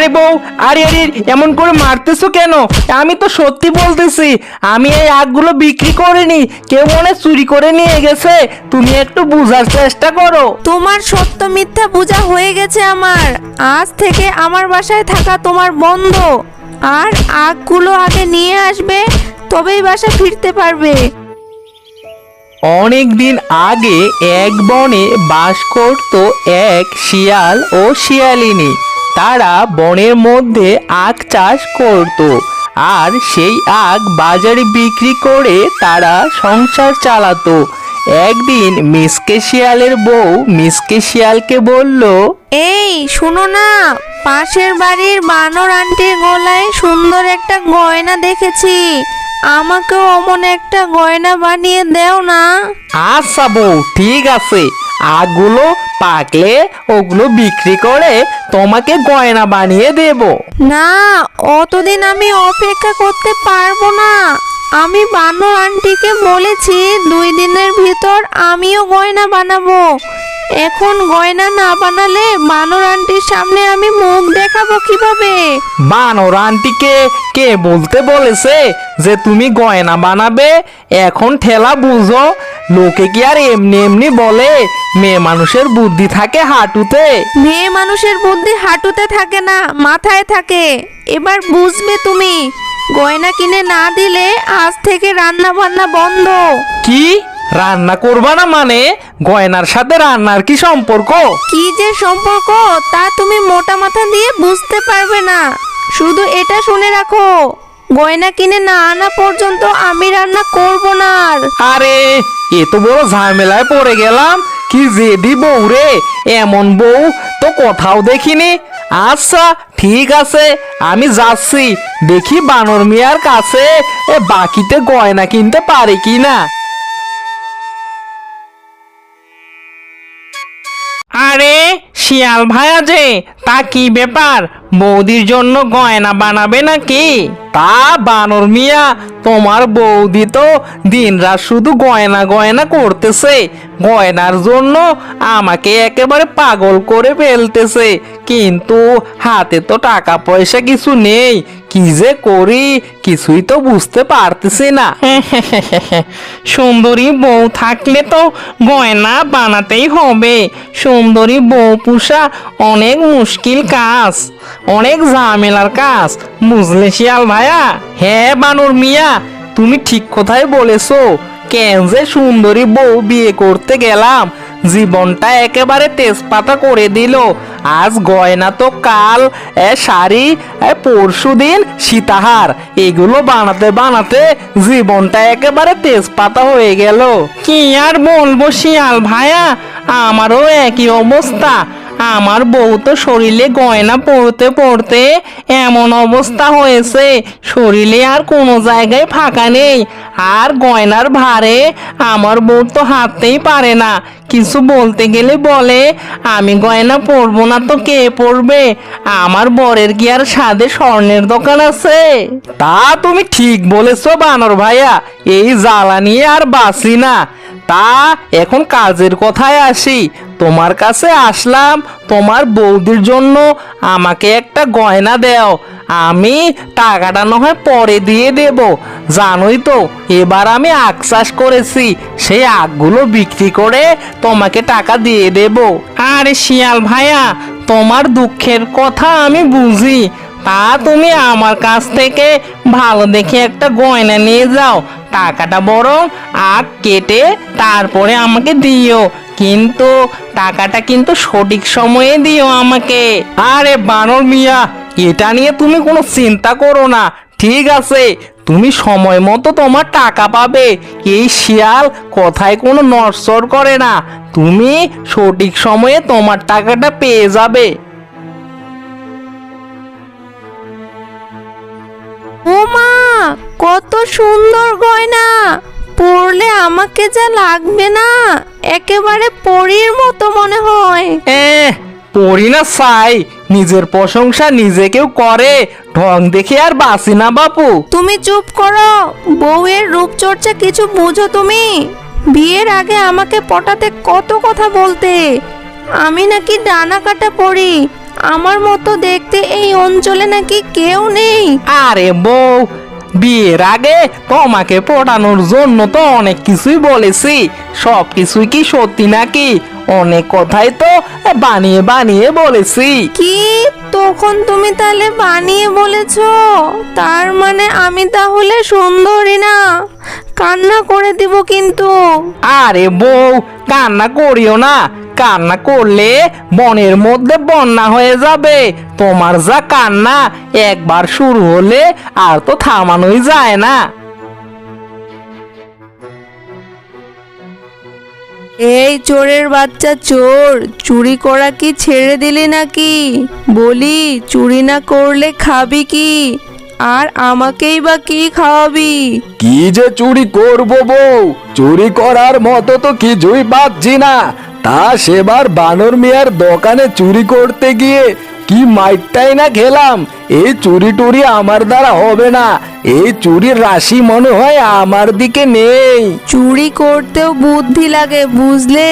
আরে বউ, আরে আরে এমন করে মারতেছো কেন? আমি তো সত্যি বলতেছি, আমি এই আগগুলো বিক্রি করিনি, কেউ মনে চুরি করে নিয়ে গেছে। তুমি একটু বোঝার চেষ্টা করো। তোমার সত্য মিথ্যা বোঝা হয়ে গেছে আমার। আজ থেকে আমার বাসায় থাকা তোমার বন্ধ। আর আগগুলো আগে নিয়ে আসবে, তবেই বাসা ফিরতে পারবে। অনেক দিন আগে এক বনে বাস করত এক শিয়াল ও শিয়ালিনী। তারা বনের মধ্যে আখ চাষ করত, আর সেই আখ বাজারে বিক্রি করে তারা সংসার চালাতো। একদিন মিসকে শিয়ালের বউ মিসকে শিয়ালকে বলল, এই শোনো না, পাশের বাড়ির বানর আন্টির গলায় সুন্দর একটা গয়না দেখেছি। আমাকেও অমন একটা গয়না বানিয়ে দেও না। আচ্ছা বউ, ঠিক আছে, আগগুলো পাকলে ওগুলো বিক্রি করে তোমাকে গয়না বানিয়ে দেব। না, অতদিন আমি অপেক্ষা করতে পারবো না। আমি বানর আন্টিকে বলেছি 2 দিনের ভিতর আমিও গয়না বানাবো। এখন গয়না না বানালে বানর আন্টির সামনে আমি মুখ দেখাবো কিভাবে? বানর আন্টিকে কে বলতে বলেছে যে তুমি গয়না বানাবে? এখন ঠেলা বুঝো, লোকে কি আর এমনি এমনি বলে? মেয়ে মানুষের বুদ্ধি থাকে হাঁটুতে। মেয়ে মানুষের বুদ্ধি হাঁটুতে থাকে না, মাথায় থাকে। এবার বুঝবে তুমি। গয়না কিনে না দিলে আজ থেকে রান্না বান্না বন্ধ। কি রান্না করবা না মানে? গয়নার সাথে রান্নার কি সম্পর্ক? কি যে সম্পর্ক তা তুমি মোটা মাথা দিয়ে বুঝতে পারবে না। শুধু এটা শুনে রাখো, গয়না কিনে না আনা পর্যন্ত আমি রান্না করব না আর। আরে এ তো বড় ঝামেলায় পড়ে গেলাম। কি জেদি বউ রে, এমন বউ তো কোথাও দেখিনি। আচ্ছা ঠিক আছে, আমি যাচ্ছি, দেখি বানর মিয়ার কাছে বাকিতে গয়না কিনতে পারে কিনা। আরে শিয়াল ভাইয়া যে, তা কি ব্যাপার? বৌদির জন্য গয়না বানাবে নাকি? তা বানর মিয়া, তোমার বৌদি তো দিনরাত শুধু গয়না গয়না করতেছে। গয়নার জন্য আমাকে একেবারে পাগল করে ফেলতেছে, কিন্তু হাতে তো টাকা পয়সা কিছু নেই। কি যে করি কিছুই তো বুঝতে পারতেছি না। সুন্দরী বউ থাকলে তো গয়না বানাতেই হবে। সুন্দরী বউ পোষা অনেক মুশকিল কাজ, অনেক ঝামেলার কাজ, বুঝলে শিয়াল ভাইয়া? হ্যাঁ বানর মিয়া, তুমি ঠিক কথাই বলেছো। কেন যে সুন্দরী বউ বিয়ে করতে গেলাম, জীবনটা একেবারে তেজপাতা করে দিল। আজ গয়না তো কাল শাড়ি, পরশু দিন সীতাহার, এগুলো বানাতে বানাতে জীবনটা একেবারে তেজপাতা হয়ে গেল। কি আর বলবো শিয়াল ভাইয়া, আমারও একই অবস্থা। আমার বউ তো শরীরে গয়না পরতে পরতে এমন অবস্থা হয়েছে, শরীরে আর কোনো জায়গায় ফাঁকা নেই। আর গয়নার ভারে আমার বউ তো হাঁটতেই পারে না। কিছু বলতে গেলে বলে, আমি গয়না পরবো না তো কে পরবে? আমার বরের কি আর সাধে স্বর্ণের দোকান আছে? তা তুমি ঠিক বলেছো বানর ভাইয়া, এই জ্বালা নিয়ে আর বাঁচি না। তা এখন কাজের কথায় আসি। তোমার কাছে আসলাম, তোমার বৌদির জন্য আমাকে একটা গয়না দাও। আমি টাকাটা না হয় পরে দিয়ে দেব। জানোই তো এবার আমি আখ চাষ করেছি, সেই আখগুলো বিক্রি করে তোমাকে টাকা দিয়ে দেব। আরে শিয়াল ভাইয়া, তোমার দুঃখের কথা আমি বুঝি। তা তুমি আমার কাছ থেকে ভালো দেখে একটা গয়না নিয়ে যাও। টাকাটা বরং আখ কেটে তারপরে আমাকে দিও, কিন্তু টাকাটা কিন্তু সঠিক সময়ে দিও আমাকে। আরে বানর মিয়া, এটা নিয়ে তুমি কোনো চিন্তা করো না, ঠিক আছে? তুমি সময় মতো তোমার টাকা পাবে। এই শিয়াল কথায় কোনো নড়চড় করে না, তুমি সঠিক সময়ে তোমার টাকাটা পেয়ে যাবে। ও মা, কত সুন্দর গয়না! পরলে আমাকে যা লাগবে না, একেবারে পরীর মতো মনে হয়। পড়ি না চাই, নিজের প্রশংসা নিজে কেউ করে, ঢং দেখে আর বাঁচি না বাপু। তুমি চুপ করো, বউয়ের রূপচর্চা কিছু বুঝো তুমি? বিয়ের আগে আমাকে পটাতে কত কথা বলতে। আমি নাকি ডানা কাটা পড়ি, আমার মতো দেখতে এই অঞ্চলে নাকি কেউ নেই। আরে বউ, বিয়ের আগে তোমাকে পটানোর জন্য তো অনেক কিছুই বলেছি, সব কিছুই কি সত্যি নাকি? অনেক কথাই তো বানিয়ে বানিয়ে বলেছি। কি, তখন তুমি তাহলে বানিয়ে বলেছো? তার মানে আমি তাহলে সুন্দরী না? কান্না করে দিব কিন্তু। আরে বউ, কান্না করিও না, কান্না করলে বনের মধ্যে বন্যা হয়ে যাবে। তোমার যা কান্না একবার শুরু হলে আর তো থামানোই যায় না। এই চোরের বাচ্চা চোর, চুরি করা কি ছেড়ে দিলি নাকি? বলি, চুরি না করলে খাবি কি? আর আমাকেই বা কি খাওয়াবি? কি যে চুরি করব বউ, চুরি করার মতো তো কিছুই পাচ্ছি না। তা সেবার বানর মিয়ার দোকানে চুরি করতে গিয়ে কি মাইরটাই না খেলাম। এই চুরি টুরি আমার দ্বারা হবে না, এই চুরির রাশি মনে হয় আমার দিকে নেই। চুরি করতেও বুদ্ধি লাগে বুঝলে,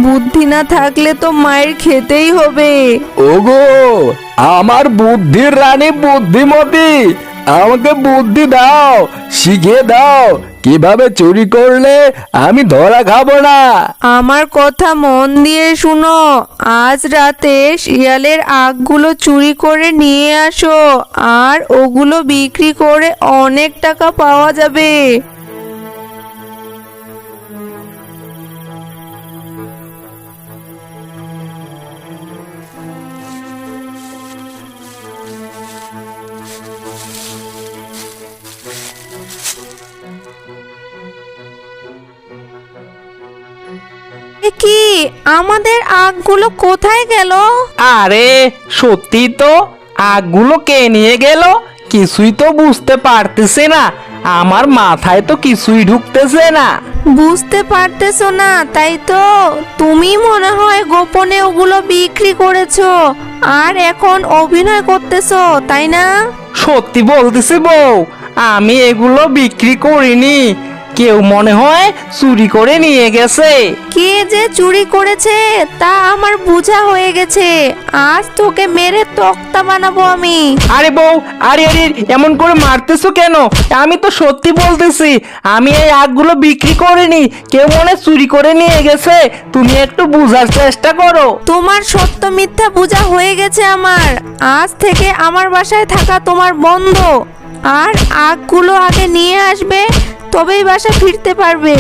বুদ্ধি না থাকলে তো মায়ের খেতেই হবে। ওগো, আমার বুদ্ধির রানী বুদ্ধিমতী, আমাকে বুদ্ধি দাও, শিখিয়ে দাও কিভাবে চুরি করলে আমি ধরা খাবো না। আমার কথা মন দিয়ে শুনো, আজ রাতে শিয়ালের আগগুলো চুরি করে নিয়ে আসো, আর ওগুলো বিক্রি করে অনেক টাকা পাওয়া যাবে। এ কি, আমাদের আগগুলো কোথায় গেল? আরে সত্যি তো, আগগুলো কে নিয়ে গেল কিছুই তো বুঝতে পারতেছে না, আমার মাথায় তো কিছুই ঢুকতেছে না। বুঝতে পারতেছো না তাই তো? তুমি মনে হয় গোপনে ওগুলো বিক্রি করেছো আর এখন অভিনয় করতেছো, তাই না? সত্যি বলতেছি বউ, আমি এগুলো বিক্রি করিনি, কেউ মনে হয় চুরি করে নিয়ে গেছে। কে যে চুরি করেছে তা আমার বোঝা হয়ে গেছে, আজ তোকে মেরে তক্তা বানাবো আমি। আরে বউ, আরে আরে এমন করে মারতেছো কেন? আমি তো সত্যি বলতেছি, আমি এই আগগুলো বিক্রি করিনি, কেউ মনে হয় চুরি করে নিয়ে গেছে। তুমি একটু বুঝার চেষ্টা করো। তোমার সত্য মিথ্যা বোঝা হয়ে গেছে আমার, আজ থেকে আমার বাসায় থাকা তোমার বন্ধ। আর আগগুলো আগে নিয়ে আসবে, তবেই বাসা ফিরতে পারবে।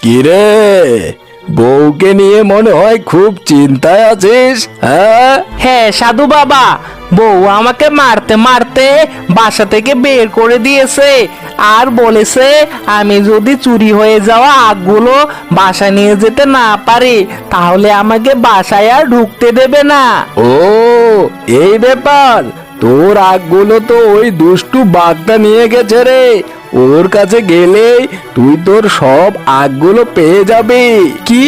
কিরে, বউকে নিয়ে মনে হয় খুব চিন্তায় আছিস? হ্যাঁ হ্যাঁ সাধু বাবা, বউ আমাকে মারতে মারতে বাসা থেকে বের করে দিয়েছে, আর বলেছে আমি যদি চুরি হয়ে যাওয়া আগগুলো বাসা নিয়ে যেতে না পারি তাহলে আমাকে বাসায় আর ঢুকতে দেবে না। ও, এই ব্যাপার। তোর আগগুলো তো ওই দুষ্টু বাঘটা নিয়ে গেছে রে, ওর কাছে গেলেই তুই তোর সব আগগুলো পেয়ে যাবি। কি,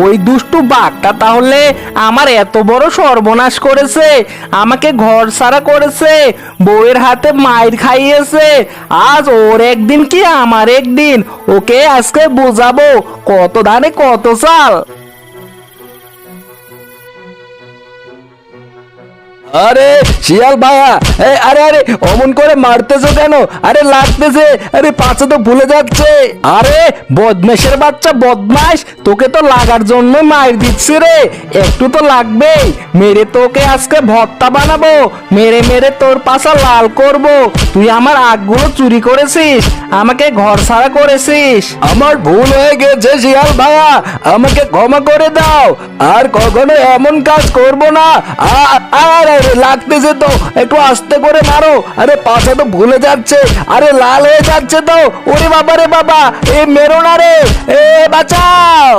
ওই দুষ্টু বাঘটা তাহলে আমার এত বড় সর্বনাশ করেছে, আমাকে ঘর ছাড়া করেছে, বউয়ের হাতে মাইর খাইয়েছে, আজ ওর একদিন কি আমার একদিন, ওকে আজকে বোঝাবো কত ধানে কত চাল। আরে শিয়াল ভাইয়া, আরে আরে অমন করে মারতেছো কেন? আরে লাগতেছে, আরে পাছে তো ভুলে যাচ্ছে। আরে বদমাশের বাচ্চা বদমাশ, তোকে তো লাগার জন্য মার দিচ্ছি রে, একটু তো লাগবেই। মেরে তোকে আজকে ভর্তা বানাবো, মেরে মেরে তোর পাছা লাল করব। তুই আমার আগগুলো চুরি করেছিস, আমাকে ঘর ছাড়া করেছিস। আমার ভুল হয়ে গেছে শিয়াল ভাইয়া, আমাকে ক্ষমা করে দাও, আর কখনো এমন কাজ করব না। আরে লাগতেছে তো, একটু আস্তে করে মারো। আরে পাছা তো ভুলে যাচ্ছে, আরে লাল হয়ে যাচ্ছে তো। ওরে বাবা রে বাবা, এ মেরো না রে, এ বাঁচাও।